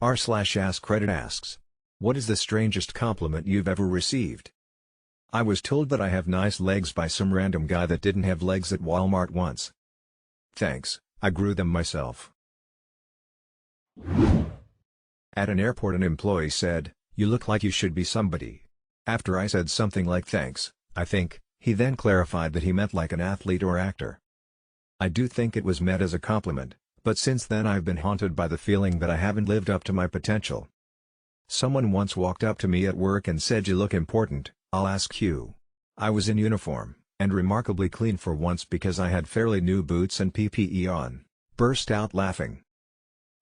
r/AskReddit asks, what is the strangest compliment you've ever received? I was told that I have nice legs by some random guy that didn't have legs at Walmart once. Thanks, I grew them myself. At an airport an employee said, you look like you should be somebody. After I said something like thanks, I think, he then clarified that he meant like an athlete or actor. I do think it was meant as a compliment, but since then I've been haunted by the feeling that I haven't lived up to my potential. Someone once walked up to me at work and said you look important, I'll ask you. I was in uniform, and remarkably clean for once because I had fairly new boots and PPE on, burst out laughing.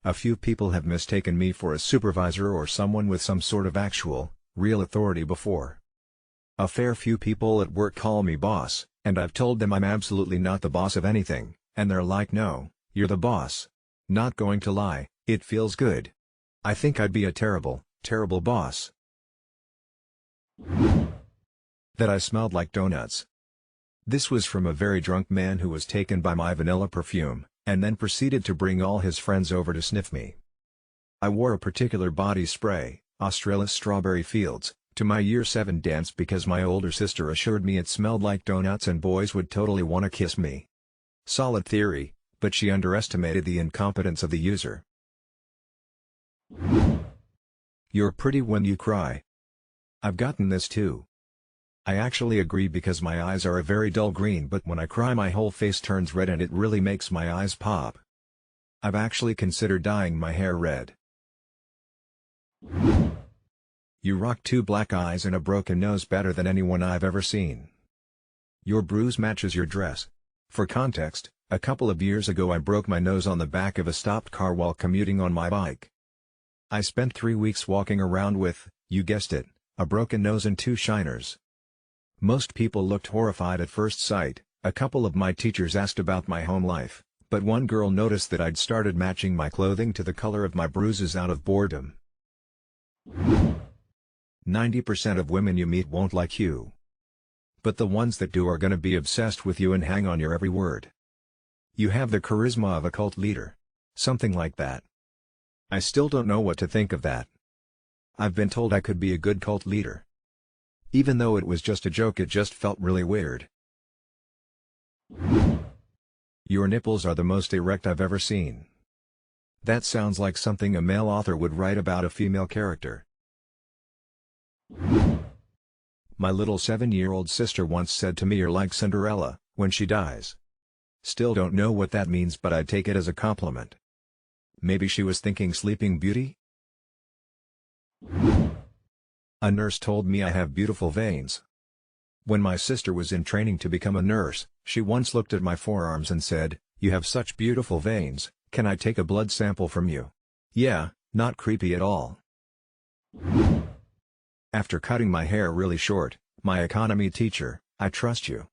A few people have mistaken me for a supervisor or someone with some sort of actual, real authority before. A fair few people at work call me boss, and I've told them I'm absolutely not the boss of anything, and they're like no, you're the boss. Not going to lie, it feels good. I think I'd be a terrible, terrible boss. That I smelled like donuts. This was from a very drunk man who was taken by my vanilla perfume, and then proceeded to bring all his friends over to sniff me. I wore a particular body spray, Australis Strawberry Fields, to my Year 7 dance because my older sister assured me it smelled like donuts and boys would totally wanna kiss me. Solid theory, but she underestimated the incompetence of the user. You're pretty when you cry. I've gotten this too. I actually agree because my eyes are a very dull green, but when I cry my whole face turns red and it really makes my eyes pop. I've actually considered dyeing my hair red. You rock 2 black eyes and a broken nose better than anyone I've ever seen. Your bruise matches your dress. For context, a couple of years ago I broke my nose on the back of a stopped car while commuting on my bike. I spent 3 weeks walking around with, you guessed it, a broken nose and 2 shiners. Most people looked horrified at first sight. A couple of my teachers asked about my home life, but one girl noticed that I'd started matching my clothing to the color of my bruises out of boredom. 90% of women you meet won't like you. But the ones that do are gonna be obsessed with you and hang on your every word. You have the charisma of a cult leader. Something like that. I still don't know what to think of that. I've been told I could be a good cult leader. Even though it was just a joke, it just felt really weird. Your nipples are the most erect I've ever seen. That sounds like something a male author would write about a female character. My little 7-year-old sister once said to me you're like Cinderella, when she dies. Still don't know what that means, but I'd take it as a compliment. Maybe she was thinking Sleeping Beauty? A nurse told me I have beautiful veins. When my sister was in training to become a nurse, she once looked at my forearms and said, you have such beautiful veins, can I take a blood sample from you? Yeah, not creepy at all. After cutting my hair really short, my economy teacher, I trust you.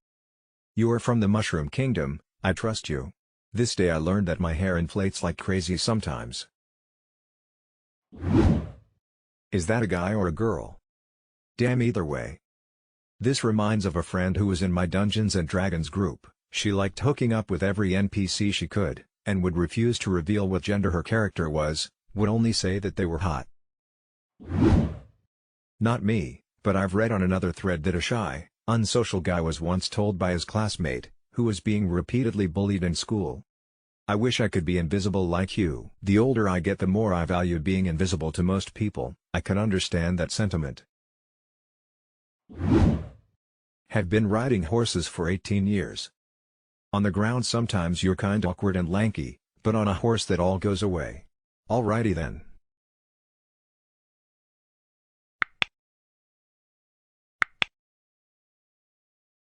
You are from the Mushroom Kingdom, I trust you. This day I learned that my hair inflates like crazy sometimes. Is that a guy or a girl? Damn, either way. This reminds of a friend who was in my Dungeons & Dragons group. She liked hooking up with every NPC she could, and would refuse to reveal what gender her character was, would only say that they were hot. Not me, but I've read on another thread that a shy, unsocial guy was once told by his classmate, who was being repeatedly bullied in school, I wish I could be invisible like you. The older I get, the more I value being invisible to most people. I can understand that sentiment. Have been riding horses for 18 years. On the ground sometimes you're kinda awkward and lanky, but on a horse that all goes away. Alrighty then.